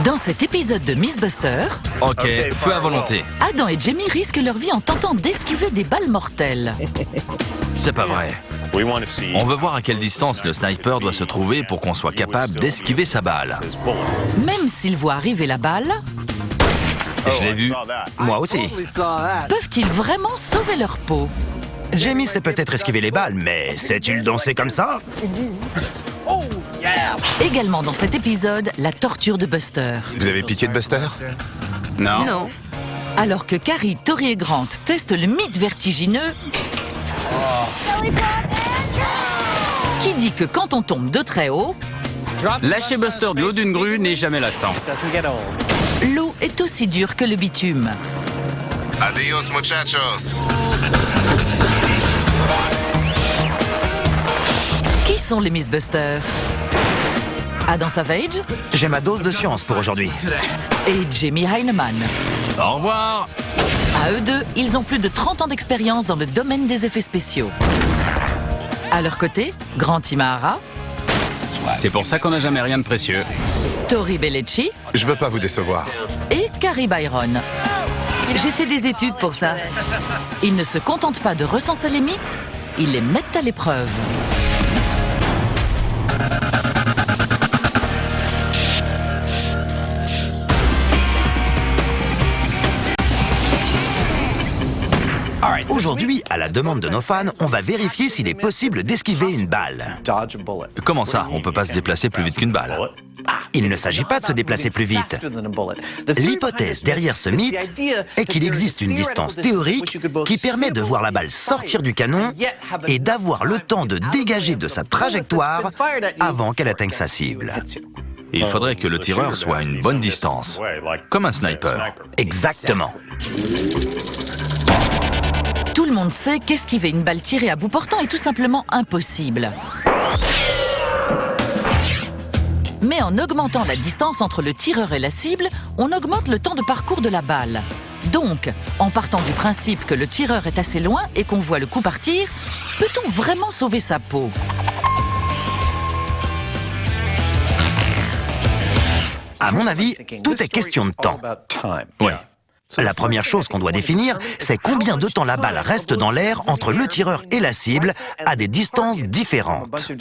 Dans cet épisode de Mythbusters, Ok, feu à volonté. Adam et Jamie risquent leur vie en tentant d'esquiver des balles mortelles. C'est pas vrai. On veut voir à quelle distance le sniper doit se trouver pour qu'on soit capable d'esquiver sa balle. Même s'ils voient arriver la balle, Je l'ai vu. Moi aussi. peuvent-ils vraiment sauver leur peau? Jamie sait peut-être esquiver les balles, mais sait-il danser comme ça? Également dans cet épisode, la torture de Buster. Vous avez pitié de Buster? Non. Alors que Carrie, Tori et Grant testent le mythe vertigineux qui dit que quand on tombe de très haut, Lâcher Buster du haut d'une grue n'est jamais lassant. l'eau est aussi dure que le bitume. Adios, muchachos. Qui sont les Mythbusters? Adam Savage J'ai ma dose de science pour aujourd'hui. et Jamie Heineman. Au revoir. À eux deux, ils ont plus de 30 ans d'expérience dans le domaine des effets spéciaux. À leur côté, Grant Imahara, C'est pour ça qu'on n'a jamais rien de précieux. Tori Belleci Je veux pas vous décevoir. et Carrie Byron. J'ai fait des études pour ça. Ils ne se contentent pas de recenser les mythes, ils les mettent à l'épreuve. Aujourd'hui, à la demande de nos fans, on va vérifier s'il est possible d'esquiver une balle. Comment ça? On peut pas se déplacer plus vite qu'une balle. Il ne s'agit pas de se déplacer plus vite. L'hypothèse derrière ce mythe est qu'il existe une distance théorique qui permet de voir la balle sortir du canon et d'avoir le temps de dégager de sa trajectoire avant qu'elle atteigne sa cible. Il faudrait que le tireur soit à une bonne distance, comme un sniper. Exactement. Tout le monde sait qu'esquiver une balle tirée à bout portant est tout simplement impossible. Mais en augmentant la distance entre le tireur et la cible, on augmente le temps de parcours de la balle. Donc, en partant du principe que le tireur est assez loin et qu'on voit le coup partir, peut-on vraiment sauver sa peau? À mon avis, tout est question de temps. Oui. La première chose qu'on doit définir, c'est combien de temps la balle reste dans l'air entre le tireur et la cible à des distances différentes.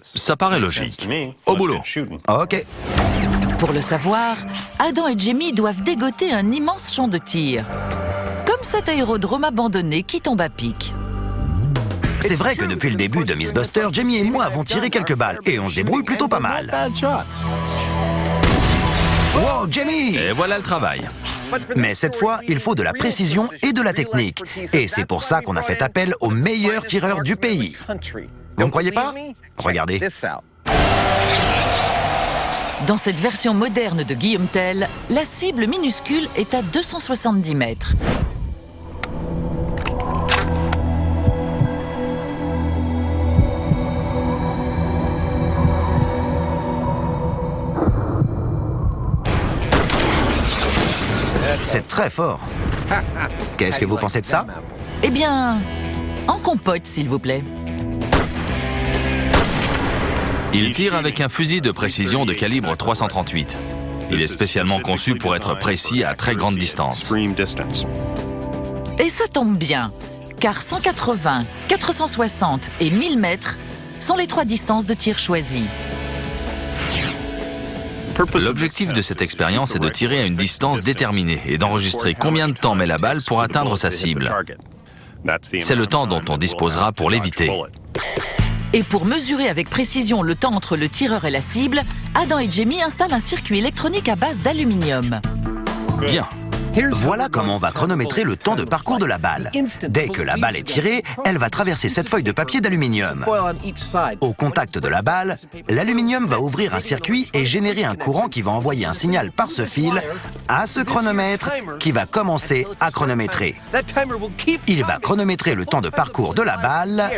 Ça paraît logique. Au boulot. Ok. Pour le savoir, Adam et Jamie doivent dégoter un immense champ de tir. Comme cet aérodrome abandonné qui tombe à pic. C'est vrai que depuis le début de Mythbusters, Jamie et moi avons tiré quelques balles et on se débrouille plutôt pas mal. Wow, Jamie! Et voilà le travail. Mais cette fois, il faut de la précision et de la technique. Et c'est pour ça qu'on a fait appel aux meilleurs tireurs du pays. Vous ne croyez pas? Regardez. Dans cette version moderne de Guillaume Tell, la cible minuscule est à 270 mètres. C'est très fort. Qu'est-ce que vous pensez de ça? Eh bien, en compote, s'il vous plaît. Il tire avec un fusil de précision de calibre 338. Il est spécialement conçu pour être précis à très grande distance. Et ça tombe bien, car 180, 460 et 1000 mètres sont les trois distances de tir choisies. L'objectif de cette expérience est de tirer à une distance déterminée et d'enregistrer combien de temps met la balle pour atteindre sa cible. C'est le temps dont on disposera pour l'éviter. Et pour mesurer avec précision le temps entre le tireur et la cible, Adam et Jamie installent un circuit électronique à base d'aluminium. Bien. Voilà comment on va chronométrer le temps de parcours de la balle. Dès que la balle est tirée, elle va traverser cette feuille de papier d'aluminium. Au contact de la balle, l'aluminium va ouvrir un circuit et générer un courant qui va envoyer un signal par ce fil à ce chronomètre qui va commencer à chronométrer. Il va chronométrer le temps de parcours de la balle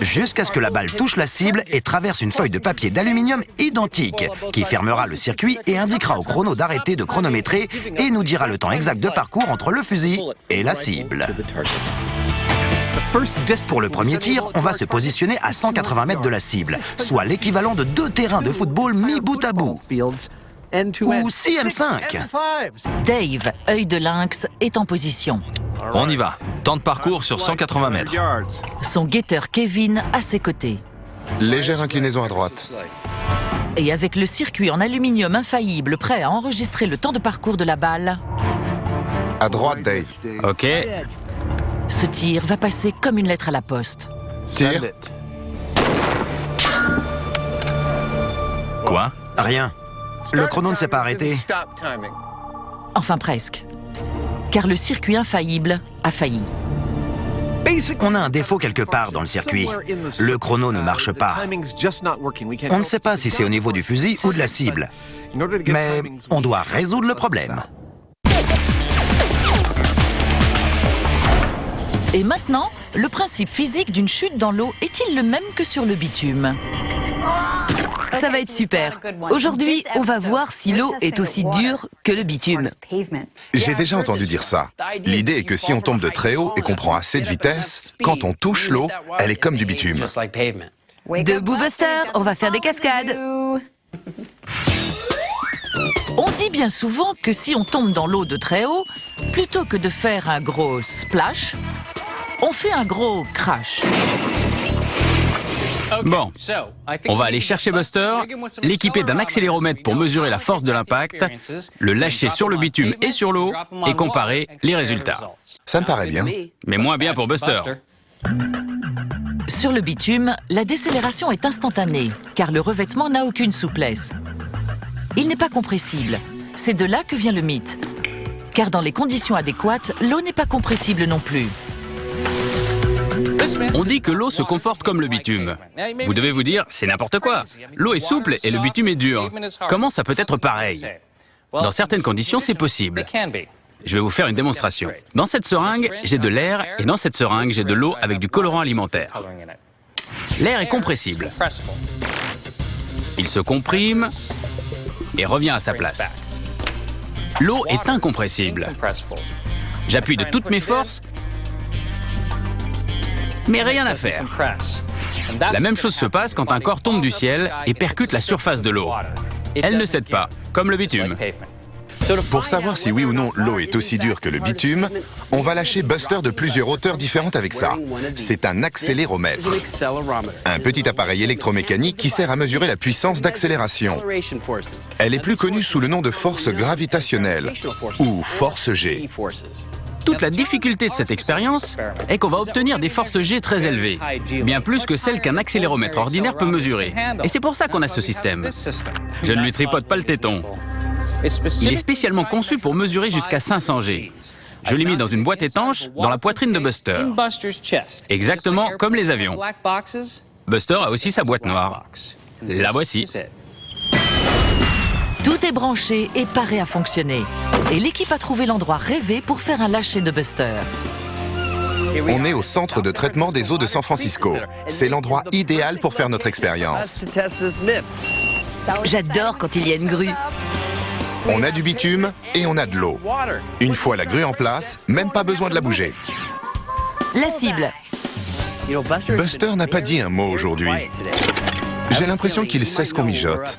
jusqu'à ce que la balle touche la cible et traverse une feuille de papier d'aluminium identique qui fermera le circuit et indiquera au chrono d'arrêter de chronométrer et nous dira le temps exact de parcours entre le fusil et la cible. Pour le premier tir, on va se positionner à 180 mètres de la cible, soit l'équivalent de 2 terrains de football mis bout à bout. Ou 6M5. Dave, œil de lynx, est en position. On y va. Temps de parcours sur 180 mètres. Son guetteur Kevin à ses côtés. Légère inclinaison à droite. Et avec le circuit en aluminium infaillible prêt à enregistrer le temps de parcours de la balle, À droite, Dave. Ok. ce tir va passer comme une lettre à la poste. Tire. Quoi? Rien. Le chrono ne s'est pas arrêté. Enfin presque. Car le circuit infaillible a failli. On a un défaut quelque part dans le circuit. Le chrono ne marche pas. On ne sait pas si c'est au niveau du fusil ou de la cible. Mais on doit résoudre le problème. Et maintenant, le principe physique d'une chute dans l'eau est-il le même que sur le bitume? Ça va être super. Aujourd'hui, on va voir si l'eau est aussi dure que le bitume. J'ai déjà entendu dire ça. L'idée est que si on tombe de très haut et qu'on prend assez de vitesse, quand on touche l'eau, elle est comme du bitume. Debout Buster, on va faire des cascades. On dit bien souvent que si on tombe dans l'eau de très haut, plutôt que de faire un gros splash, on fait un gros crash. Bon, on va aller chercher Buster, l'équiper d'un accéléromètre pour mesurer la force de l'impact, le lâcher sur le bitume et sur l'eau et comparer les résultats. Ça me paraît bien. Mais moins bien pour Buster. Sur le bitume, la décélération est instantanée, car le revêtement n'a aucune souplesse. Il n'est pas compressible. C'est de là que vient le mythe. Car dans les conditions adéquates, l'eau n'est pas compressible non plus. On dit que l'eau se comporte comme le bitume. Vous devez vous dire, c'est n'importe quoi. L'eau est souple et le bitume est dur. Comment ça peut être pareil? Dans certaines conditions, c'est possible. Je vais vous faire une démonstration. Dans cette seringue, j'ai de l'air et dans cette seringue, j'ai de l'eau avec du colorant alimentaire. L'air est compressible. Il se comprime et revient à sa place. L'eau est incompressible. J'appuie de toutes mes forces, mais rien à faire. La même chose se passe quand un corps tombe du ciel et percute la surface de l'eau. Elle ne cède pas, comme le bitume. Pour savoir si oui ou non l'eau est aussi dure que le bitume, on va lâcher Buster de plusieurs hauteurs différentes avec ça. C'est un accéléromètre. Un petit appareil électromécanique qui sert à mesurer la puissance d'accélération. Elle est plus connue sous le nom de force gravitationnelle, ou force G. Toute la difficulté de cette expérience est qu'on va obtenir des forces G très élevées, bien plus que celles qu'un accéléromètre ordinaire peut mesurer. Et c'est pour ça qu'on a ce système. Je ne lui tripote pas le téton. Il est spécialement conçu pour mesurer jusqu'à 500 G. Je l'ai mis dans une boîte étanche dans la poitrine de Buster. Exactement comme les avions. Buster a aussi sa boîte noire. La voici. Tout est branché et paré à fonctionner. Et l'équipe a trouvé l'endroit rêvé pour faire un lâcher de Buster. On est au centre de traitement des eaux de San Francisco. C'est l'endroit idéal pour faire notre expérience. J'adore quand il y a une grue. On a du bitume et on a de l'eau. Une fois la grue en place, même pas besoin de la bouger. La cible. Buster n'a pas dit un mot aujourd'hui. J'ai l'impression qu'il sait ce qu'on mijote.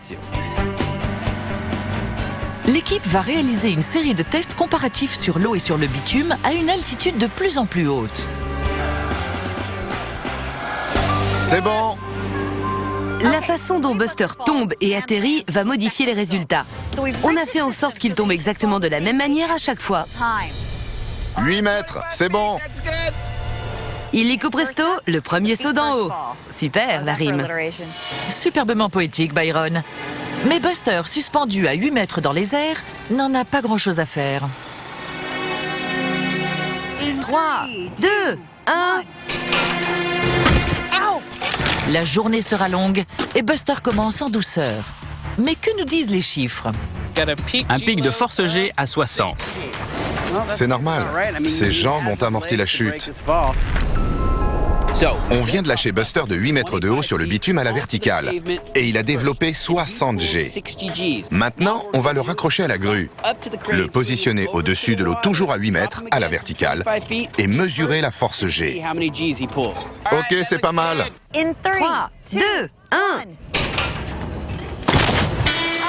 L'équipe va réaliser une série de tests comparatifs sur l'eau et sur le bitume à une altitude de plus en plus haute. C'est bon! La façon dont Buster tombe et atterrit va modifier les résultats. On a fait en sorte qu'il tombe exactement de la même manière à chaque fois. 8 mètres, c'est bon! Illico presto, le premier saut d'en haut. Super, la rime. Superbement poétique, Byron. Mais Buster, suspendu à 8 mètres dans les airs, n'en a pas grand-chose à faire. 3, 2, 1... La journée sera longue et Buster commence en douceur. Mais que nous disent les chiffres? Un pic de force G à 60. C'est normal. Ses jambes ont amorti la chute. On vient de lâcher Buster de 8 mètres de haut sur le bitume à la verticale. Et il a développé 60 G. Maintenant, on va le raccrocher à la grue, le positionner au-dessus de l'eau toujours à 8 mètres à la verticale et mesurer la force G. Ok, c'est pas mal. 3, 2, 1.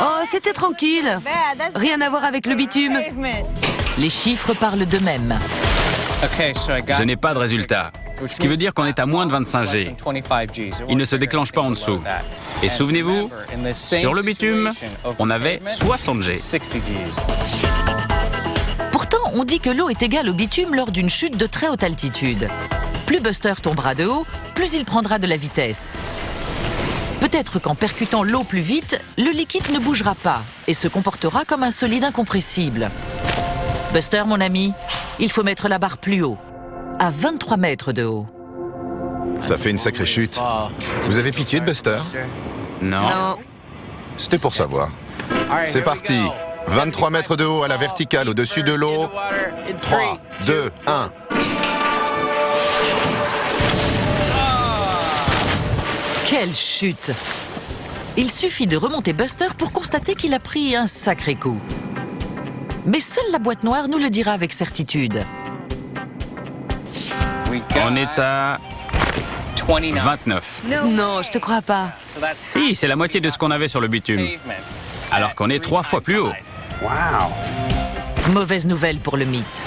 Oh, c'était tranquille. Rien à voir avec le bitume. Les chiffres parlent d'eux-mêmes. Je n'ai pas de résultat. Ce qui veut dire qu'on est à moins de 25 G. Il ne se déclenche pas en dessous. Et souvenez-vous, sur le bitume, on avait 60 G. Pourtant, on dit que l'eau est égale au bitume lors d'une chute de très haute altitude. Plus Buster tombera de haut, plus il prendra de la vitesse. Peut-être qu'en percutant l'eau plus vite, le liquide ne bougera pas et se comportera comme un solide incompressible. Buster, mon ami, il faut mettre la barre plus haut, à 23 mètres de haut. Ça fait une sacrée chute. Vous avez pitié de Buster? Non. C'était pour savoir. C'est parti. 23 mètres de haut à la verticale au-dessus de l'eau. 3, 2, 1. Quelle chute! Il suffit de remonter Buster pour constater qu'il a pris un sacré coup. Mais seule la boîte noire nous le dira avec certitude. On est à 29. Non, je te crois pas. Si, c'est la moitié de ce qu'on avait sur le bitume. Alors qu'on est 3 fois plus haut. Mauvaise nouvelle pour le mythe.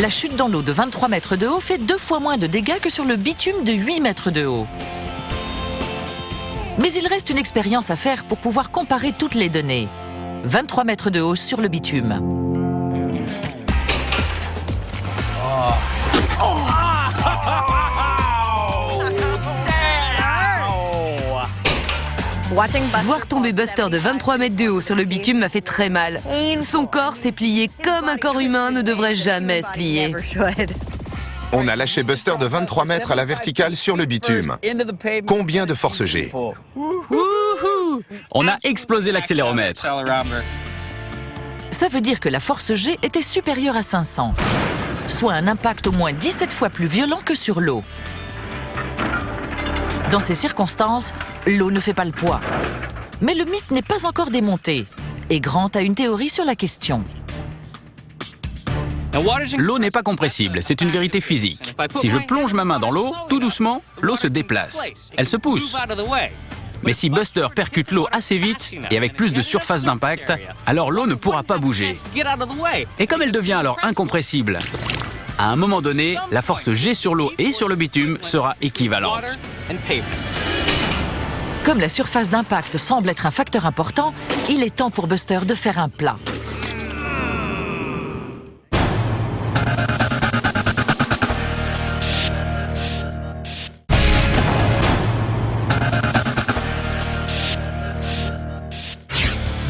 La chute dans l'eau de 23 mètres de haut fait 2 fois moins de dégâts que sur le bitume de 8 mètres de haut. Mais il reste une expérience à faire pour pouvoir comparer toutes les données. 23 mètres de haut sur le bitume. Voir tomber Buster de 23 mètres de haut sur le bitume m'a fait très mal. Son corps s'est plié comme un corps humain ne devrait jamais se plier. On a lâché Buster de 23 mètres à la verticale sur le bitume. Combien de force G? Wouhou! On a explosé l'accéléromètre. Ça veut dire que la force G était supérieure à 500, soit un impact au moins 17 fois plus violent que sur l'eau. Dans ces circonstances, l'eau ne fait pas le poids. Mais le mythe n'est pas encore démonté, et Grant a une théorie sur la question. L'eau n'est pas compressible, c'est une vérité physique. Si je plonge ma main dans l'eau, tout doucement, l'eau se déplace. Elle se pousse. Mais si Buster percute l'eau assez vite et avec plus de surface d'impact, alors l'eau ne pourra pas bouger. Et comme elle devient alors incompressible, à un moment donné, la force G sur l'eau et sur le bitume sera équivalente. Comme la surface d'impact semble être un facteur important, il est temps pour Buster de faire un plat.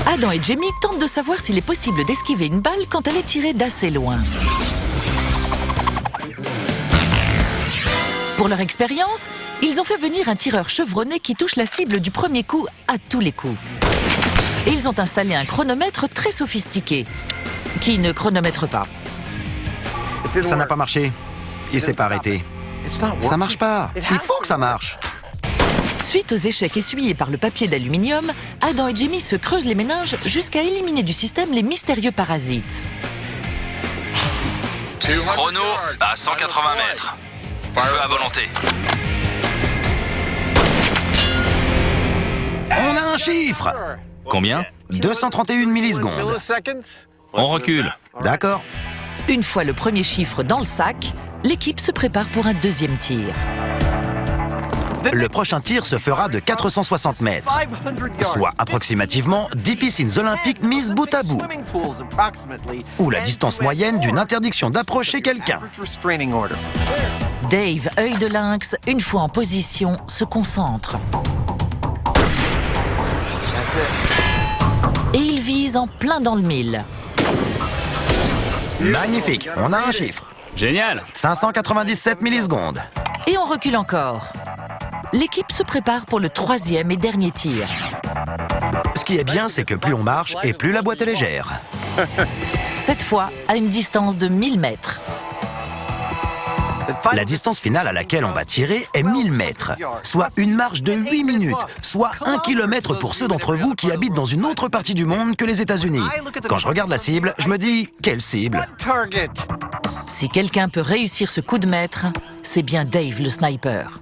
Adam et Jamie tentent de savoir s'il est possible d'esquiver une balle quand elle est tirée d'assez loin. Pour leur expérience, ils ont fait venir un tireur chevronné qui touche la cible du premier coup à tous les coups. Et ils ont installé un chronomètre très sophistiqué, qui ne chronomètre pas. Ça n'a pas marché. Il s'est pas arrêté. Ça marche pas. Il faut que ça marche. Suite aux échecs essuyés par le papier d'aluminium, Adam et Jamie se creusent les méninges jusqu'à éliminer du système les mystérieux parasites. Chrono à 180 mètres. Feu à volonté. On a un chiffre. Combien? 231 millisecondes. On recule. D'accord. Une fois le premier chiffre dans le sac, l'équipe se prépare pour un deuxième tir. Le prochain tir se fera de 460 mètres, soit approximativement 10 piscines olympiques mises bout à bout, ou la distance moyenne d'une interdiction d'approcher quelqu'un. Dave, œil de lynx, une fois en position, se concentre. Et il vise en plein dans le mille. Magnifique, on a un chiffre. Génial! 597 millisecondes. Et on recule encore. L'équipe se prépare pour le troisième et dernier tir. Ce qui est bien, c'est que plus on marche et plus la boîte est légère. Cette fois, à une distance de 1000 mètres. La distance finale à laquelle on va tirer est 1000 mètres, soit une marche de 8 minutes, soit 1 kilomètre pour ceux d'entre vous qui habitent dans une autre partie du monde que les États-Unis. Quand je regarde la cible, je me dis, quelle cible? Si quelqu'un peut réussir ce coup de maître, c'est bien Dave le sniper.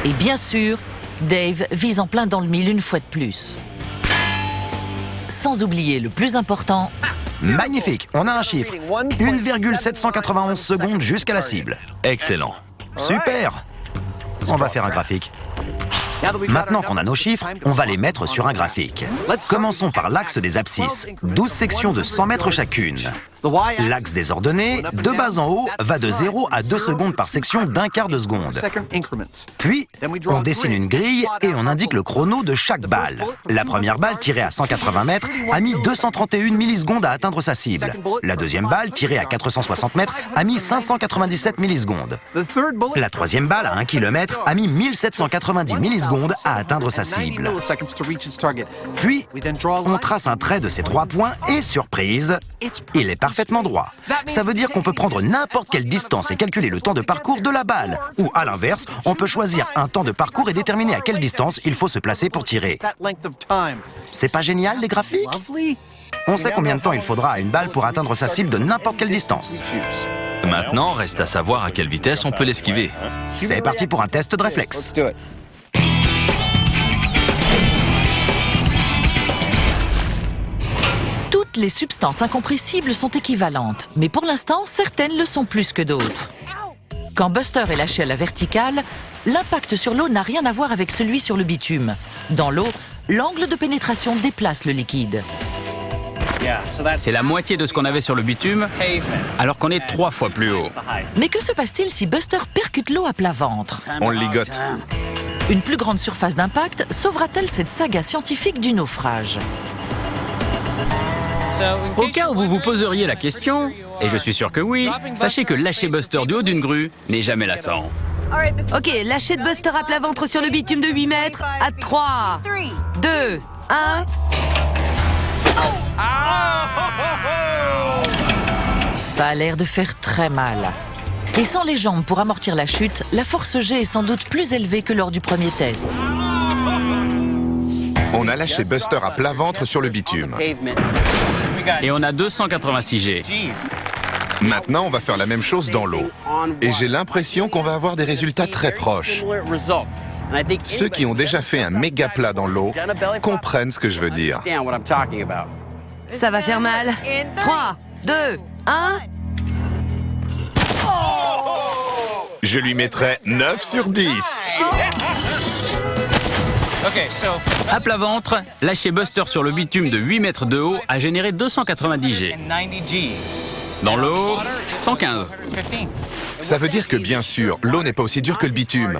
Et bien sûr, Dave vise en plein dans le mille une fois de plus. Sans oublier le plus important... Magnifique, on a un chiffre. 1,791 secondes jusqu'à la cible. Excellent. Super! On va faire un graphique. Maintenant qu'on a nos chiffres, on va les mettre sur un graphique. Commençons par l'axe des abscisses, 12 sections de 100 mètres chacune. L'axe des ordonnées, de bas en haut, va de 0 à 2 secondes par section d'1/4 de seconde. Puis, on dessine une grille et on indique le chrono de chaque balle. La première balle, tirée à 180 mètres, a mis 231 millisecondes à atteindre sa cible. La deuxième balle, tirée à 460 mètres, a mis 597 millisecondes. La troisième balle, à 1 km, a mis 1790 millisecondes à atteindre sa cible. Puis, on trace un trait de ces 3 points et, surprise, il est parfaitement droit. Ça veut dire qu'on peut prendre n'importe quelle distance et calculer le temps de parcours de la balle. Ou à l'inverse, on peut choisir un temps de parcours et déterminer à quelle distance il faut se placer pour tirer. C'est pas génial, les graphiques? On sait combien de temps il faudra à une balle pour atteindre sa cible de n'importe quelle distance. Maintenant, reste à savoir à quelle vitesse on peut l'esquiver. C'est parti pour un test de réflexe. Toutes les substances incompressibles sont équivalentes, mais pour l'instant, certaines le sont plus que d'autres. Quand Buster est lâché à la verticale, l'impact sur l'eau n'a rien à voir avec celui sur le bitume. Dans l'eau, l'angle de pénétration déplace le liquide. C'est la moitié de ce qu'on avait sur le bitume, alors qu'on est 3 fois plus haut. Mais que se passe-t-il si Buster percute l'eau à plat ventre? On le ligote. Une plus grande surface d'impact sauvera-t-elle cette saga scientifique du naufrage? Au cas où vous vous poseriez la question, et je suis sûr que oui, sachez que lâcher Buster du haut d'une grue n'est jamais lassant. Ok, lâchez de Buster à plat ventre sur le bitume de 8 mètres à 3, 2, 1... Ça a l'air de faire très mal. Et sans les jambes pour amortir la chute, la force G est sans doute plus élevée que lors du premier test. On a lâché Buster à plat ventre sur le bitume. Et on a 286 G. Maintenant, on va faire la même chose dans l'eau. Et j'ai l'impression qu'on va avoir des résultats très proches. Ceux qui ont déjà fait un méga plat dans l'eau comprennent ce que je veux dire. Ça va faire mal. 3, 2, 1... Je lui mettrai 9 sur 10. À plat ventre, lâcher Buster sur le bitume de 8 mètres de haut a généré 290 G. Dans l'eau, 115. Ça veut dire que, bien sûr, l'eau n'est pas aussi dure que le bitume.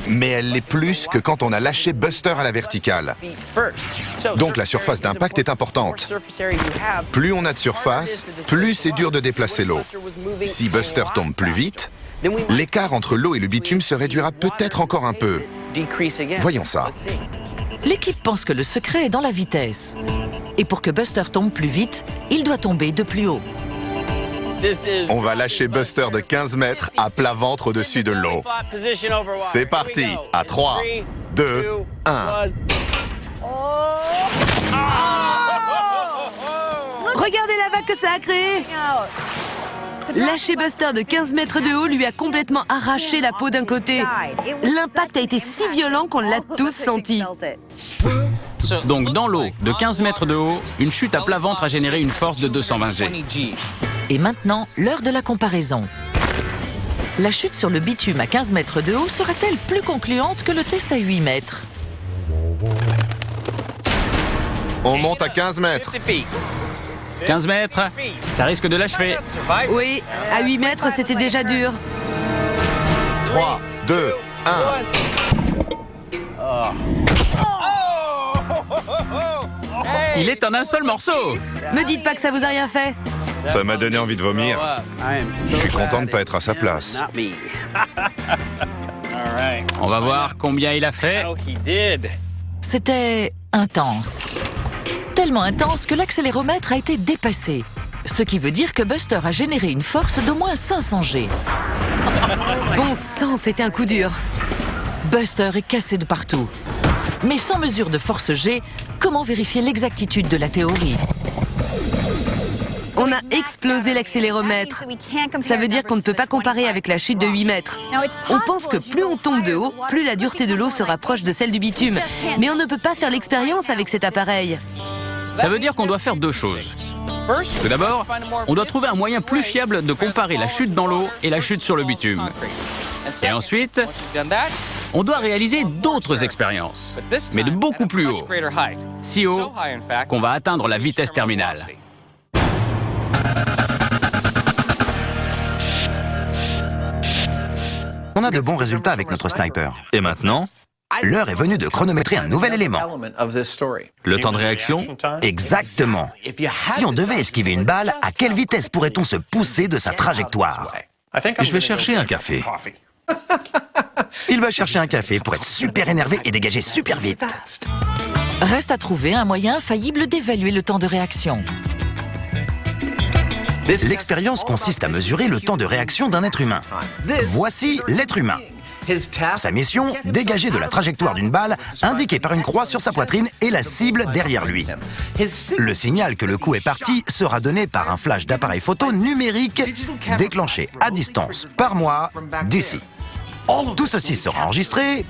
Mais elle l'est plus que quand on a lâché Buster à la verticale. Donc la surface d'impact est importante. Plus on a de surface, plus c'est dur de déplacer l'eau. Si Buster tombe plus vite, l'écart entre l'eau et le bitume se réduira peut-être encore un peu. Voyons ça. L'équipe pense que le secret est dans la vitesse. Et pour que Buster tombe plus vite, il doit tomber de plus haut. On va lâcher Buster de 15 mètres à plat ventre au-dessus de l'eau. C'est parti, à 3, 2, 1. Regardez la vague que ça a créée. Lâcher Buster de 15 mètres de haut lui a complètement arraché la peau d'un côté. L'impact a été si violent qu'on l'a tous senti. Donc dans l'eau, de 15 mètres de haut, une chute à plat ventre a généré une force de 220 G. Et maintenant, l'heure de la comparaison. La chute sur le bitume à 15 mètres de haut sera-t-elle plus concluante que le test à 8 mètres? On monte à 15 mètres. 15 mètres, ça risque de l'achever. Oui, à 8 mètres, c'était déjà dur. 3, 2, 1. Il est en un seul morceau. Me dites pas que ça vous a rien fait. Ça m'a donné envie de vomir. Je suis content de ne pas être à sa place. On va voir combien il a fait. C'était intense. Tellement intense que l'accéléromètre a été dépassé. Ce qui veut dire que Buster a généré une force d'au moins 500 G. Bon sang, c'était un coup dur. Buster est cassé de partout. Mais sans mesure de force G, comment vérifier l'exactitude de la théorie? On a explosé l'accéléromètre. Ça veut dire qu'on ne peut pas comparer avec la chute de 8 mètres. On pense que plus on tombe de haut, plus la dureté de l'eau se rapproche de celle du bitume. Mais on ne peut pas faire l'expérience avec cet appareil. Ça veut dire qu'on doit faire deux choses. Tout d'abord, on doit trouver un moyen plus fiable de comparer la chute dans l'eau et la chute sur le bitume. Et ensuite, on doit réaliser d'autres expériences, mais de beaucoup plus haut. Si haut qu'on va atteindre la vitesse terminale. On a de bons résultats avec notre sniper. Et maintenant, L'heure est venue de chronométrer un nouvel élément. le temps de réaction? Exactement. Si on devait esquiver une balle, à quelle vitesse pourrait-on se pousser de sa trajectoire? Je vais chercher un café. Il va chercher un café pour être super énervé et dégager super vite. Reste à trouver un moyen infaillible d'évaluer le temps de réaction. L'expérience consiste à mesurer le temps de réaction d'un être humain. Voici l'être humain. Sa mission, dégager de la trajectoire d'une balle indiquée par une croix sur sa poitrine et la cible derrière lui. Le signal que le coup est parti sera donné par un flash d'appareil photo numérique déclenché à distance par moi d'ici. Tout ceci sera enregistré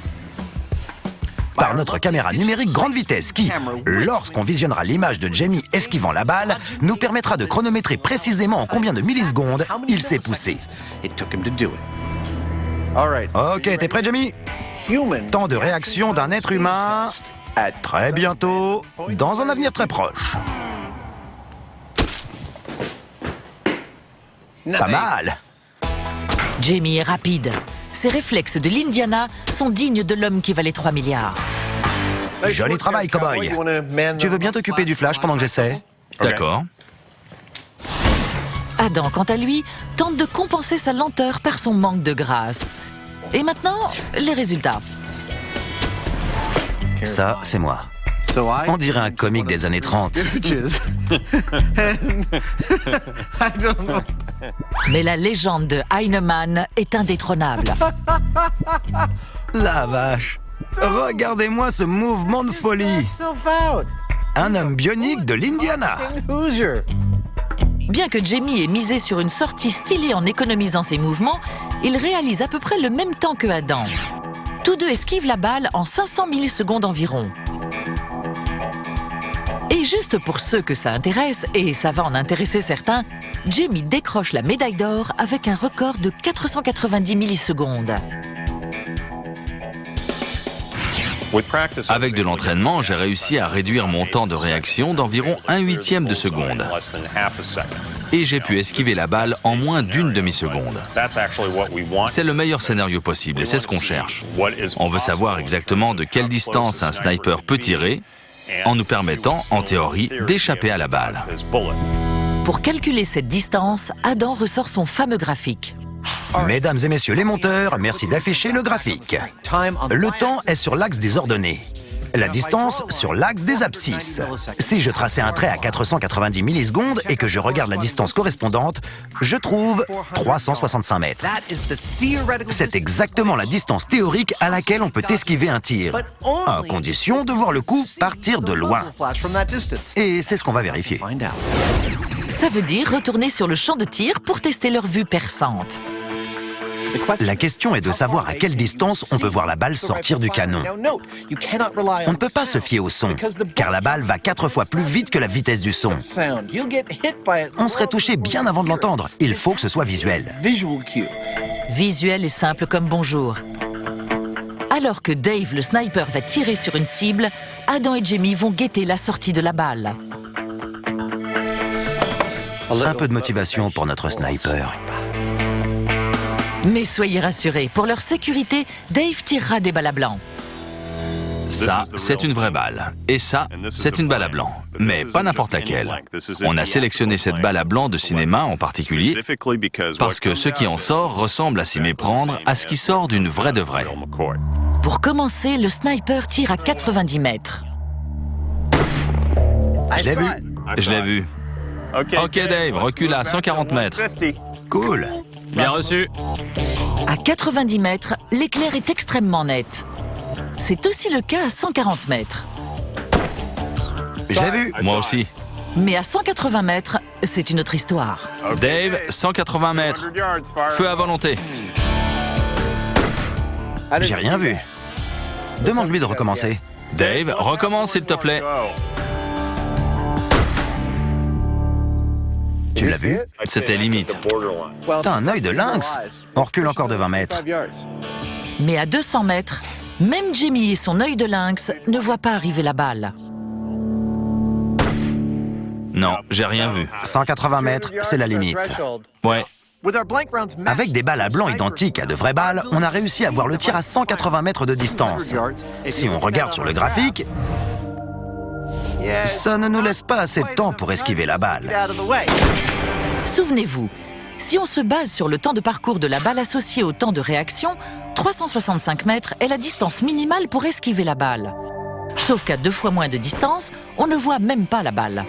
par notre caméra numérique grande vitesse qui, lorsqu'on visionnera l'image de Jamie esquivant la balle, nous permettra de chronométrer précisément en combien de millisecondes il s'est poussé. Ok, t'es prêt, Jamie? Temps de réaction d'un être humain très bientôt, dans un avenir très proche. Pas mal. Jamie est rapide. Ses réflexes de l'Indiana sont dignes de l'homme qui valait 3 milliards. Joli travail, cowboy. Tu veux bien t'occuper du flash pendant que j'essaie? D'accord. Adam, quant à lui, tente de compenser sa lenteur par son manque de grâce. Et maintenant, les résultats. Ça, c'est moi. On dirait un comique des années 30. Mais la légende de Heinemann est indétrônable. La vache. Regardez-moi ce mouvement de folie. Un homme bionique de l'Indiana. Bien que Jamie ait misé sur une sortie stylée en économisant ses mouvements, il réalise à peu près le même temps que Adam. Tous deux esquivent la balle en 500 millisecondes environ. Et juste pour ceux que ça intéresse, et ça va en intéresser certains, Jamie décroche la médaille d'or avec un record de 490 millisecondes. Avec de l'entraînement, j'ai réussi à réduire mon temps de réaction d'environ 1/8 de seconde. Et j'ai pu esquiver la balle en moins d'une demi-seconde. C'est le meilleur scénario possible et c'est ce qu'on cherche. On veut savoir exactement de quelle distance un sniper peut tirer en nous permettant, en théorie, d'échapper à la balle. Pour calculer cette distance, Adam ressort son fameux graphique. Mesdames et messieurs les monteurs, merci d'afficher le graphique. Le temps est sur l'axe des ordonnées. La distance sur l'axe des abscisses. Si je traçais un trait à 490 millisecondes et que je regarde la distance correspondante, je trouve 365 mètres. C'est exactement la distance théorique à laquelle on peut esquiver un tir, à condition de voir le coup partir de loin. Et c'est ce qu'on va vérifier. Ça veut dire retourner sur le champ de tir pour tester leur vue perçante. La question est de savoir à quelle distance on peut voir la balle sortir du canon. On ne peut pas se fier au son, car la balle va 4 fois plus vite que la vitesse du son. On serait touché bien avant de l'entendre. Il faut que ce soit visuel. Visuel et simple comme bonjour. Alors que Dave, le sniper, va tirer sur une cible, Adam et Jamie vont guetter la sortie de la balle. Un peu de motivation pour notre sniper. Mais soyez rassurés, pour leur sécurité, Dave tirera des balles à blanc. Ça, c'est une vraie balle. Et ça, c'est une balle à blanc. Mais pas n'importe laquelle. On a sélectionné cette balle à blanc de cinéma en particulier parce que ce qui en sort ressemble à s'y méprendre à ce qui sort d'une vraie de vraie. Pour commencer, le sniper tire à 90 mètres. Je l'ai vu. Je l'ai vu. Ok Dave, recule à 140 mètres. Cool. Bien reçu. À 90 mètres, l'éclair est extrêmement net. C'est aussi le cas à 140 mètres. Je l'ai vu. Moi aussi. Mais à 180 mètres, c'est une autre histoire. Dave, 180 mètres. Feu à volonté. J'ai rien vu. Demande-lui de recommencer. Dave, recommence s'il te plaît. Tu l'as vu? C'était limite. T'as un œil de lynx. On recule encore de 20 mètres. Mais à 200 mètres, même Jamie et son œil de lynx ne voient pas arriver la balle. Non, j'ai rien vu. 180 mètres, c'est la limite. Ouais. Avec des balles à blanc identiques à de vraies balles, on a réussi à voir le tir à 180 mètres de distance. Si on regarde sur le graphique, ça ne nous laisse pas assez de temps pour esquiver la balle. Souvenez-vous, si on se base sur le temps de parcours de la balle associé au temps de réaction, 365 mètres est la distance minimale pour esquiver la balle. Sauf qu'à 2 fois moins de distance, on ne voit même pas la balle.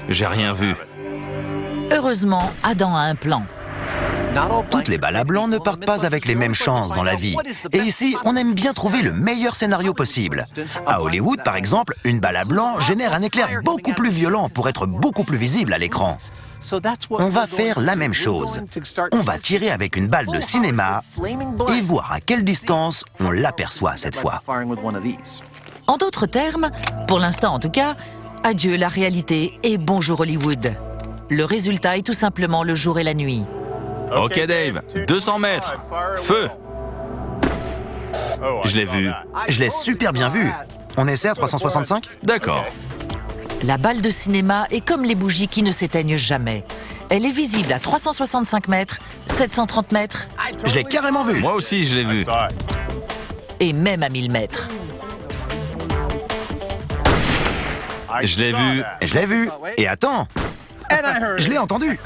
J'ai rien vu. Heureusement, Adam a un plan. Toutes les balles à blanc ne partent pas avec les mêmes chances dans la vie. Et ici, on aime bien trouver le meilleur scénario possible. À Hollywood, par exemple, une balle à blanc génère un éclair beaucoup plus violent pour être beaucoup plus visible à l'écran. On va faire la même chose. On va tirer avec une balle de cinéma et voir à quelle distance on l'aperçoit cette fois. En d'autres termes, pour l'instant en tout cas, adieu la réalité et bonjour Hollywood. Le résultat est tout simplement le jour et la nuit. Ok Dave, 200 mètres. Feu. Je l'ai vu. Je l'ai super bien vu. On essaie à 365 ? D'accord. La balle de cinéma est comme les bougies qui ne s'éteignent jamais. Elle est visible à 365 mètres, 730 mètres Je l'ai carrément vu. Moi aussi, je l'ai vu. et même à 1000 mètres. Je l'ai vu. Je l'ai vu. Et attends, je l'ai entendu.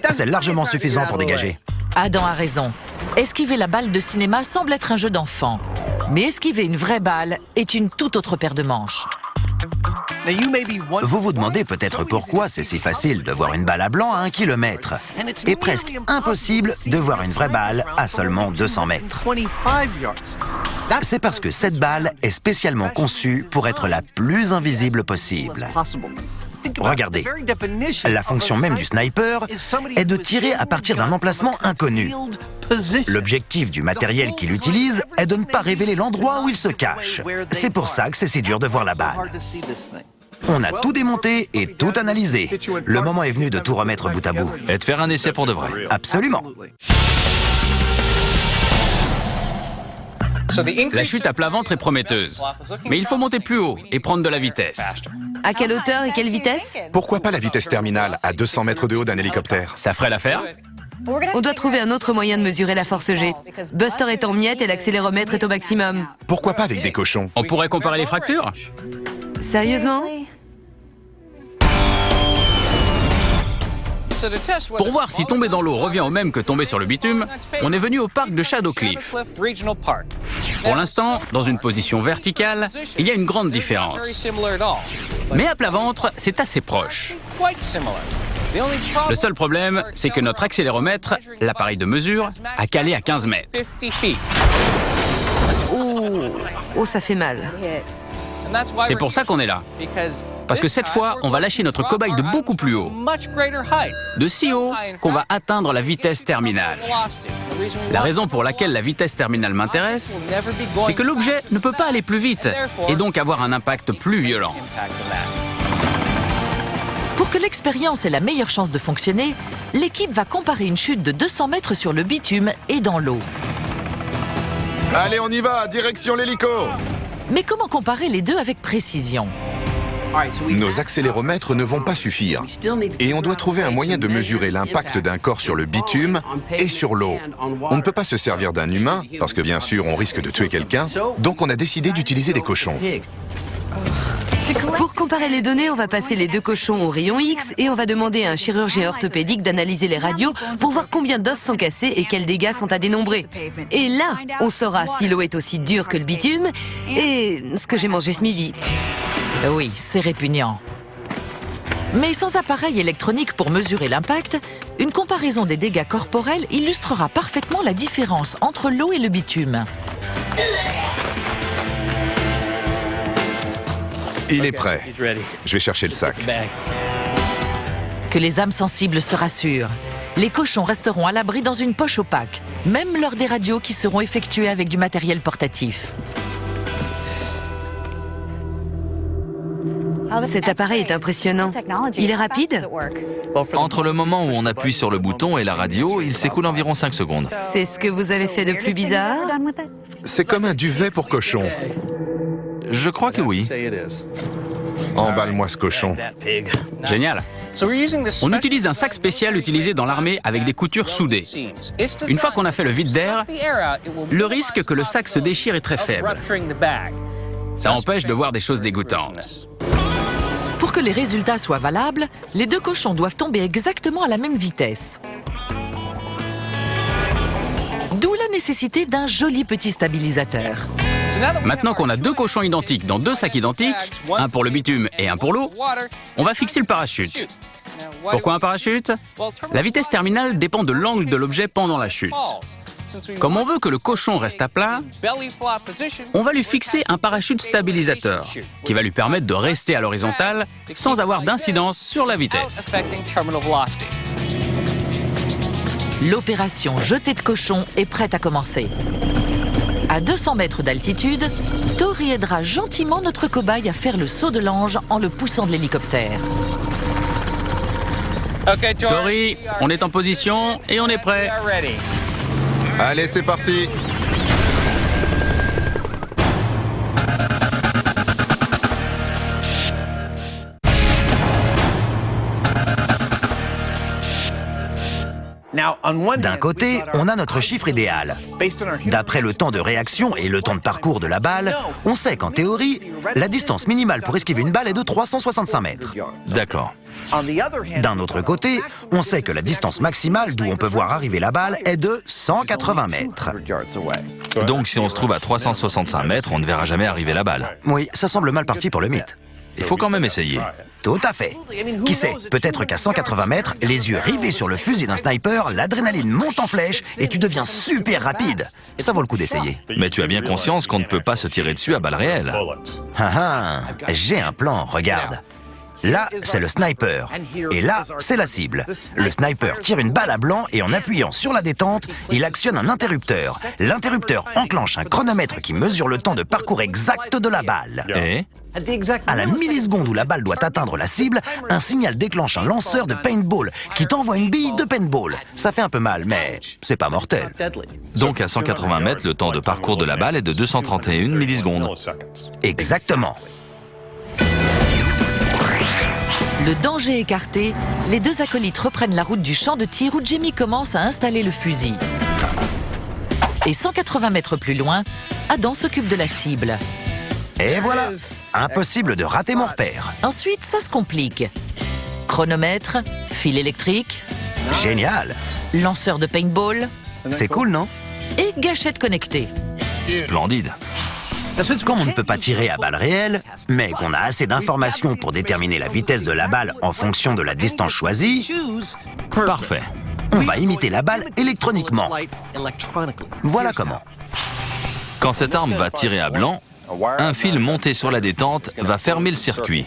C'est largement suffisant pour dégager. Adam a raison. Esquiver la balle de cinéma semble être un jeu d'enfant. Mais esquiver une vraie balle est une toute autre paire de manches. Vous vous demandez peut-être pourquoi c'est si facile de voir une balle à blanc à 1 kilomètre et presque impossible de voir une vraie balle à seulement 200 mètres. C'est parce que cette balle est spécialement conçue pour être la plus invisible possible. Regardez, la fonction même du sniper est de tirer à partir d'un emplacement inconnu. L'objectif du matériel qu'il utilise est de ne pas révéler l'endroit où il se cache. C'est pour ça que c'est si dur de voir la balle. On a tout démonté et tout analysé. Le moment est venu de tout remettre bout à bout. Et de faire un essai pour de vrai. Absolument. La chute à plat ventre est prometteuse. Mais il faut monter plus haut et prendre de la vitesse. À quelle hauteur et quelle vitesse? Pourquoi pas la vitesse terminale à 200 mètres de haut d'un hélicoptère? Ça ferait l'affaire? On doit trouver un autre moyen de mesurer la force G. Buster est en miettes et l'accéléromètre est au maximum. Pourquoi pas avec des cochons? On pourrait comparer les fractures? Sérieusement? Pour voir si tomber dans l'eau revient au même que tomber sur le bitume, on est venu au parc de Shadow Cliff. Pour l'instant, dans une position verticale, il y a une grande différence. Mais à plat ventre, c'est assez proche. Le seul problème, c'est que notre accéléromètre, l'appareil de mesure, a calé à 15 mètres. Oh, ça fait mal. C'est pour ça qu'on est là. Parce que cette fois, on va lâcher notre cobaye de beaucoup plus haut. De si haut qu'on va atteindre la vitesse terminale. La raison pour laquelle la vitesse terminale m'intéresse, c'est que l'objet ne peut pas aller plus vite et donc avoir un impact plus violent. Pour que l'expérience ait la meilleure chance de fonctionner, l'équipe va comparer une chute de 200 mètres sur le bitume et dans l'eau. Allez, on y va, direction l'hélico! Mais comment comparer les deux avec précision? Nos accéléromètres ne vont pas suffire. Et on doit trouver un moyen de mesurer l'impact d'un corps sur le bitume et sur l'eau. On ne peut pas se servir d'un humain, parce que bien sûr, on risque de tuer quelqu'un, donc on a décidé d'utiliser des cochons. Pour comparer les données, on va passer les deux cochons au rayon X et on va demander à un chirurgien orthopédique d'analyser les radios pour voir combien d'os sont cassés et quels dégâts sont à dénombrer. Et là, on saura si l'eau est aussi dure que le bitume et ce que j'ai mangé ce midi. Oui, c'est répugnant. Mais sans appareil électronique pour mesurer l'impact, une comparaison des dégâts corporels illustrera parfaitement la différence entre l'eau et le bitume. Il est prêt. Je vais chercher le sac. Que les âmes sensibles se rassurent. Les cochons resteront à l'abri dans une poche opaque, même lors des radios qui seront effectuées avec du matériel portatif. Cet appareil est impressionnant. Il est rapide? Entre le moment où on appuie sur le bouton et la radio, il s'écoule environ 5 secondes. C'est ce que vous avez fait de plus bizarre? C'est comme un duvet pour cochon. Je crois que oui. Emballe-moi ce cochon. Génial. On utilise un sac spécial utilisé dans l'armée avec des coutures soudées. Une fois qu'on a fait le vide d'air, le risque que le sac se déchire est très faible. Ça empêche de voir des choses dégoûtantes. Pour que les résultats soient valables, les deux cochons doivent tomber exactement à la même vitesse. D'où la nécessité d'un joli petit stabilisateur. Maintenant qu'on a deux cochons identiques dans deux sacs identiques, un pour le bitume et un pour l'eau, on va fixer le parachute. Pourquoi un parachute? La vitesse terminale dépend de l'angle de l'objet pendant la chute. Comme on veut que le cochon reste à plat, on va lui fixer un parachute stabilisateur qui va lui permettre de rester à l'horizontale sans avoir d'incidence sur la vitesse. L'opération jetée de cochon est prête à commencer. À 200 mètres d'altitude, Tori aidera gentiment notre cobaye à faire le saut de l'ange en le poussant de l'hélicoptère. Tori, on est en position et on est prêt. Allez, c'est parti. D'un côté, on a notre chiffre idéal. D'après le temps de réaction et le temps de parcours de la balle, on sait qu'en théorie, la distance minimale pour esquiver une balle est de 365 mètres. D'accord. D'un autre côté, on sait que la distance maximale d'où on peut voir arriver la balle est de 180 mètres. Donc si on se trouve à 365 mètres, on ne verra jamais arriver la balle. Oui, ça semble mal parti pour le mythe. Il faut quand même essayer. Tout à fait. Qui sait, peut-être qu'à 180 mètres, les yeux rivés sur le fusil d'un sniper, l'adrénaline monte en flèche et tu deviens super rapide. Ça vaut le coup d'essayer. Mais tu as bien conscience qu'on ne peut pas se tirer dessus à balles réelles. Ah ah, j'ai un plan, regarde. Là, c'est le sniper. Et là, c'est la cible. Le sniper tire une balle à blanc et en appuyant sur la détente, il actionne un interrupteur. L'interrupteur enclenche un chronomètre qui mesure le temps de parcours exact de la balle. Et À la milliseconde où la balle doit atteindre la cible, un signal déclenche un lanceur de paintball qui t'envoie une bille de paintball. Ça fait un peu mal, mais c'est pas mortel. donc à 180 mètres, le temps de parcours de la balle est de 231 millisecondes. Exactement. Le danger écarté, les deux acolytes reprennent la route du champ de tir où Jamie commence à installer le fusil. Et 180 mètres plus loin, Adam s'occupe de la cible. Et voilà, impossible de rater mon repère. Ensuite, ça se complique. Chronomètre, fil électrique, Génial. lanceur de paintball C'est cool, non? et gâchette connectée. Splendide. Comme on ne peut pas tirer à balles réelles, mais qu'on a assez d'informations pour déterminer la vitesse de la balle en fonction de la distance choisie, Parfait. on va imiter la balle électroniquement. Voilà comment. Quand cette arme va tirer à blanc, un fil monté sur la détente va fermer le circuit.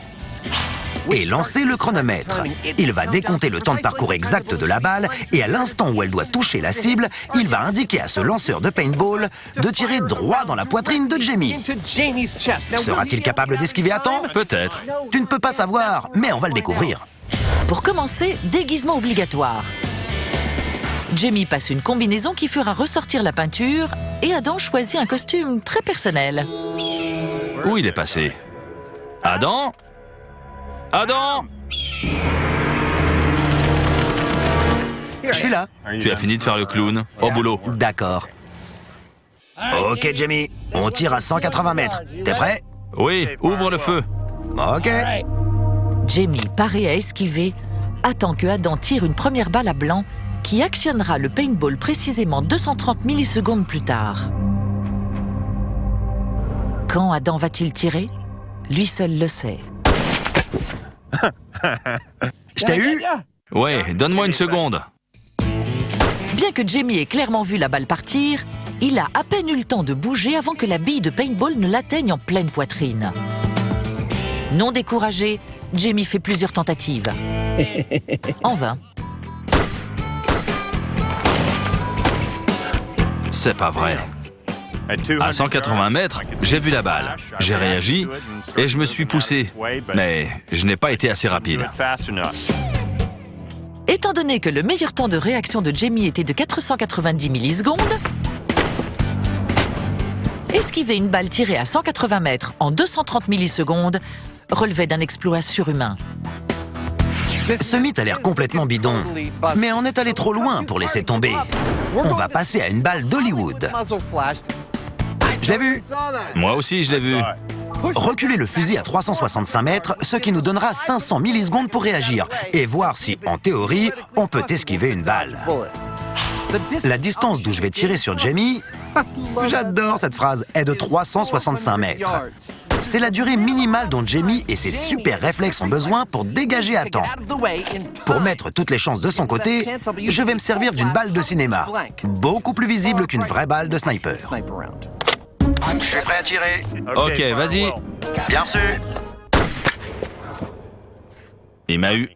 Et lancer le chronomètre. Il va décompter le temps de parcours exact de la balle et à l'instant où elle doit toucher la cible, il va indiquer à ce lanceur de paintball de tirer droit dans la poitrine de Jamie. Sera-t-il capable d'esquiver à temps? Peut-être. Tu ne peux pas savoir, mais on va le découvrir. Pour commencer, déguisement obligatoire. Jamie passe une combinaison qui fera ressortir la peinture et Adam choisit un costume très personnel. Où il est passé? Adam? Adam? Je suis là. Tu as fini de faire le clown. Au boulot. D'accord. Ok, Jamie, on tire à 180 mètres. T'es prêt? Oui, ouvre le feu. Ok. Jamie, paré à esquiver, attend que Adam tire une première balle à blanc qui actionnera le paintball précisément 230 millisecondes plus tard. Quand Adam va-t-il tirer? Lui seul le sait. Je t'ai eu? Ouais, donne-moi une seconde. Bien que Jamie ait clairement vu la balle partir, il a à peine eu le temps de bouger avant que la bille de paintball ne l'atteigne en pleine poitrine. Non découragé, Jamie fait plusieurs tentatives. En vain. C'est pas vrai. À 180 mètres, j'ai vu la balle. J'ai réagi et je me suis poussé. Mais je n'ai pas été assez rapide. Étant donné que le meilleur temps de réaction de Jamie était de 490 millisecondes, esquiver une balle tirée à 180 mètres en 230 millisecondes relevait d'un exploit surhumain. Ce mythe a l'air complètement bidon. Mais on est allé trop loin pour laisser tomber. On va passer à une balle d'Hollywood. Je l'ai vu. Moi aussi, je l'ai vu. Reculer le fusil à 365 mètres, ce qui nous donnera 500 millisecondes pour réagir et voir si, en théorie, on peut esquiver une balle. La distance d'où je vais tirer sur Jamie, j'adore cette phrase, est de 365 mètres. C'est la durée minimale dont Jamie et ses super réflexes ont besoin pour dégager à temps. Pour mettre toutes les chances de son côté, je vais me servir d'une balle de cinéma, beaucoup plus visible qu'une vraie balle de sniper. Je suis prêt à tirer. Ok, vas-y. Bien sûr. Il m'a eu.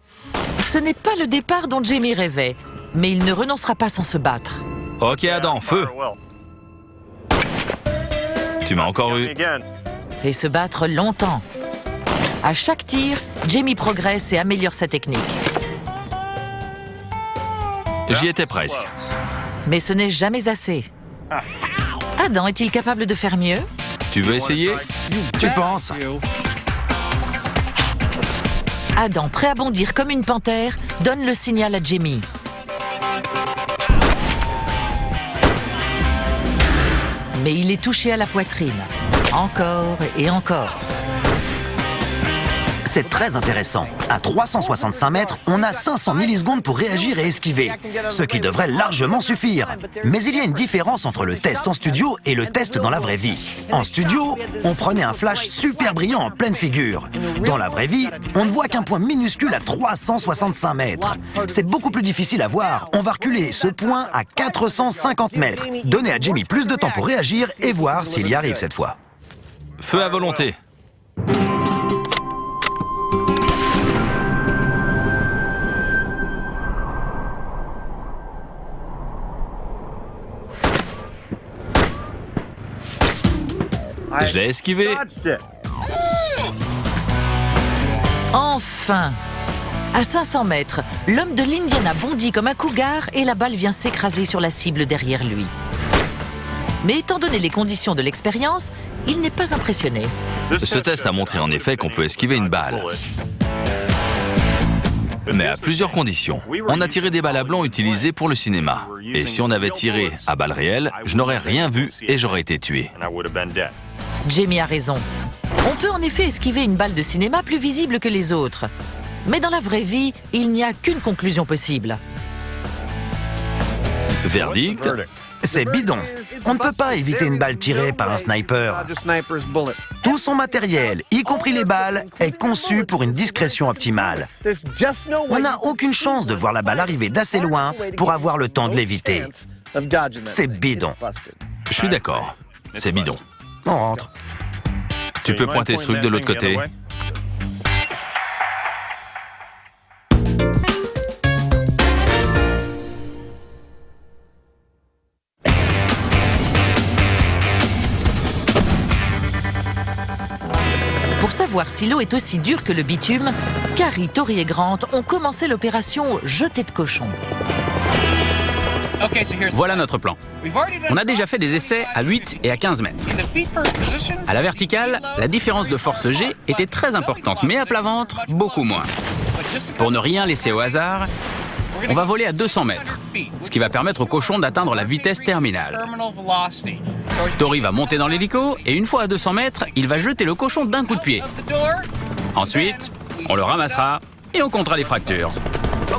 Ce n'est pas le départ dont Jamie rêvait, mais il ne renoncera pas sans se battre. Ok, Adam, feu. Tu m'as encore eu. Et se battre longtemps. À chaque tir, Jamie progresse et améliore sa technique. J'y étais presque. Mais ce n'est jamais assez. Adam est-il capable de faire mieux? Tu veux essayer? Tu penses? Adam, prêt à bondir comme une panthère, donne le signal à Jamie. Mais il est touché à la poitrine. Encore et encore. C'est très intéressant. À 365 mètres, on a 500 millisecondes pour réagir et esquiver, ce qui devrait largement suffire. Mais il y a une différence entre le test en studio et le test dans la vraie vie. En studio, on prenait un flash super brillant en pleine figure. Dans la vraie vie, on ne voit qu'un point minuscule à 365 mètres. C'est beaucoup plus difficile à voir. On va reculer ce point à 450 mètres. Donner à Jamie plus de temps pour réagir et voir s'il y arrive cette fois. Feu à volonté. Je l'ai esquivé. Enfin! À 500 mètres, l'homme de l'Indiana bondit comme un cougar et la balle vient s'écraser sur la cible derrière lui. Mais étant donné les conditions de l'expérience, il n'est pas impressionné. Ce test a montré en effet qu'on peut esquiver une balle. Mais à plusieurs conditions. On a tiré des balles à blanc utilisées pour le cinéma. Et si on avait tiré à balles réelles, je n'aurais rien vu et j'aurais été tué. Jamie a raison. On peut en effet esquiver une balle de cinéma plus visible que les autres. Mais dans la vraie vie, il n'y a qu'une conclusion possible. Verdict? C'est bidon. On ne peut pas éviter une balle tirée par un sniper. Tout son matériel, y compris les balles, est conçu pour une discrétion optimale. On n'a aucune chance de voir la balle arriver d'assez loin pour avoir le temps de l'éviter. C'est bidon. Je suis d'accord. C'est bidon. On rentre. Tu peux pointer ce truc de l'autre côté? Pour savoir si l'eau est aussi dure que le bitume, Carrie, Tori et Grant ont commencé l'opération Jeter de cochon. Voilà notre plan. On a déjà fait des essais à 8 et à 15 mètres. À la verticale, la différence de force G était très importante, mais à plat ventre, beaucoup moins. Pour ne rien laisser au hasard, on va voler à 200 mètres, ce qui va permettre au cochon d'atteindre la vitesse terminale. Tori va monter dans l'hélico et une fois à 200 mètres, il va jeter le cochon d'un coup de pied. Ensuite, on le ramassera et on comptera les fractures.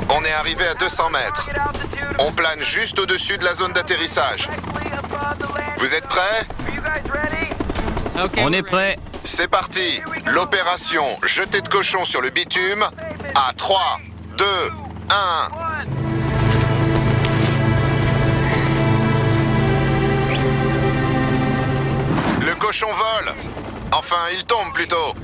On est arrivé à 200 mètres. On plane juste au-dessus de la zone d'atterrissage. Vous êtes prêts? On est prêt. C'est parti. L'opération jetée de cochon sur le bitume à 3, 2, 1. Le cochon vole. Enfin, il tombe plutôt.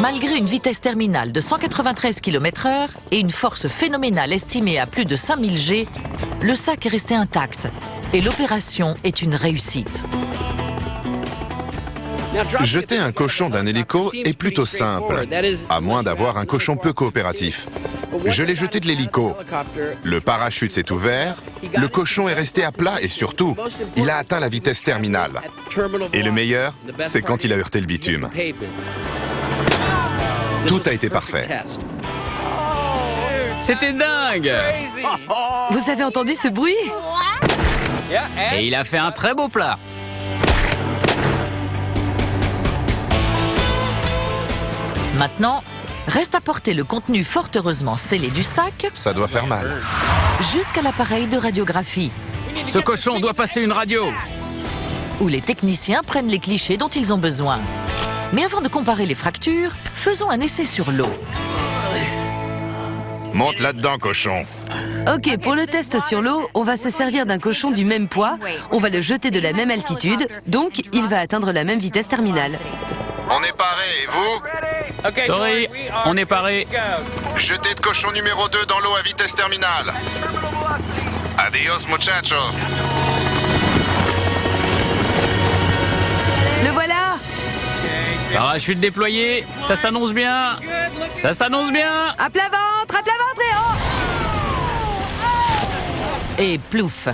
Malgré une vitesse terminale de 193 km/h et une force phénoménale estimée à plus de 5000 G, le sac est resté intact et l'opération est une réussite. Jeter un cochon d'un hélico est plutôt simple, à moins d'avoir un cochon peu coopératif. Je l'ai jeté de l'hélico. Le parachute s'est ouvert, le cochon est resté à plat et surtout, il a atteint la vitesse terminale. Et le meilleur, c'est quand il a heurté le bitume. Tout a été parfait. C'était dingue! Vous avez entendu ce bruit? Et il a fait un très beau plat. Maintenant, reste à porter le contenu fort heureusement scellé du sac Ça doit faire mal. jusqu'à l'appareil de radiographie, Ce cochon doit passer une radio. où les techniciens prennent les clichés dont ils ont besoin. Mais avant de comparer les fractures, faisons un essai sur l'eau. Monte là-dedans, cochon. Ok, pour le test sur l'eau, on va se servir d'un cochon du même poids, on va le jeter de la même altitude, donc il va atteindre la même vitesse terminale. On est paré, et vous? Tori, on est paré. Jetez de cochon numéro 2 dans l'eau à vitesse terminale. Adios, muchachos. Le voilà! Parachute déployé, ça s'annonce bien. Ça s'annonce bien. À plat ventre et haut! Et plouf!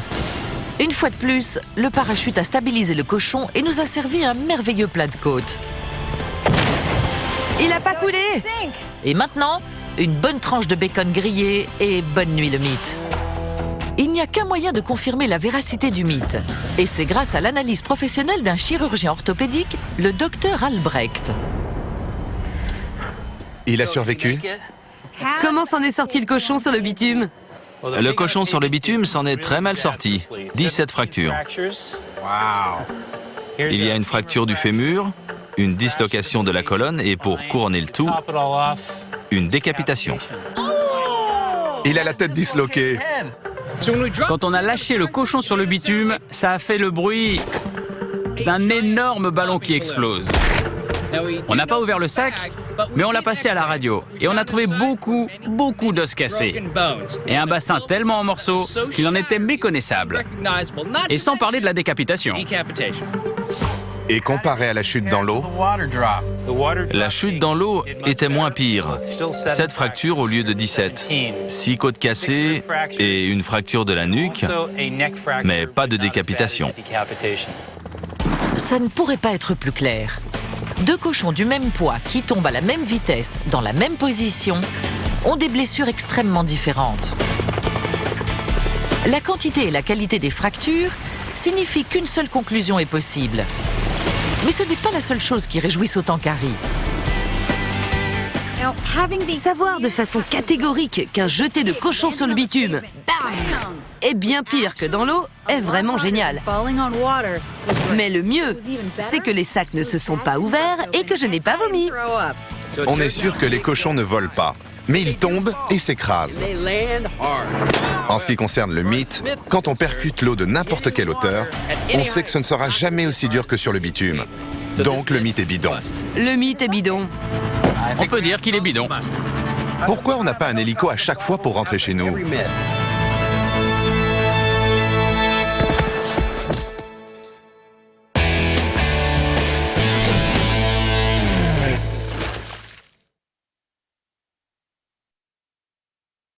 Une fois de plus, le parachute a stabilisé le cochon et nous a servi un merveilleux plat de côte. Il a pas coulé! Et maintenant, une bonne tranche de bacon grillé et bonne nuit le mythe. Il n'y a qu'un moyen de confirmer la véracité du mythe. Et c'est grâce à l'analyse professionnelle d'un chirurgien orthopédique, le docteur Albrecht. Il a survécu? Comment s'en est sorti le cochon sur le bitume? Le cochon sur le bitume s'en est très mal sorti. 17 fractures. Il y a une fracture du fémur, une dislocation de la colonne et pour couronner le tout, une décapitation. Il a la tête disloquée. Quand on a lâché le cochon sur le bitume, ça a fait le bruit d'un énorme ballon qui explose. On n'a pas ouvert le sac, mais on l'a passé à la radio. Et on a trouvé beaucoup d'os cassés. Et un bassin tellement en morceaux qu'il en était méconnaissable. Et sans parler de la décapitation. Et comparé à la chute dans l'eau, La chute dans l'eau était moins pire. 7 fractures au lieu de 17. 6 côtes cassées et une fracture de la nuque, mais pas de décapitation. Ça ne pourrait pas être plus clair. Deux cochons du même poids qui tombent à la même vitesse, dans la même position, ont des blessures extrêmement différentes. La quantité et la qualité des fractures signifient qu'une seule conclusion est possible. Mais ce n'est pas la seule chose qui réjouisse autant qu'Harry. Savoir de façon catégorique qu'un jeté de cochon sur le bitume est bien pire que dans l'eau est vraiment génial. Mais le mieux, c'est que les sacs ne se sont pas ouverts et que je n'ai pas vomi. on est sûr que les cochons ne volent pas. Mais ils tombent et s'écrasent. En ce qui concerne le mythe, quand on percute l'eau de n'importe quelle hauteur, on sait que ce ne sera jamais aussi dur que sur le bitume. Donc le mythe est bidon. Le mythe est bidon. On peut dire qu'il est bidon. Pourquoi on n'a pas un hélico à chaque fois pour rentrer chez nous?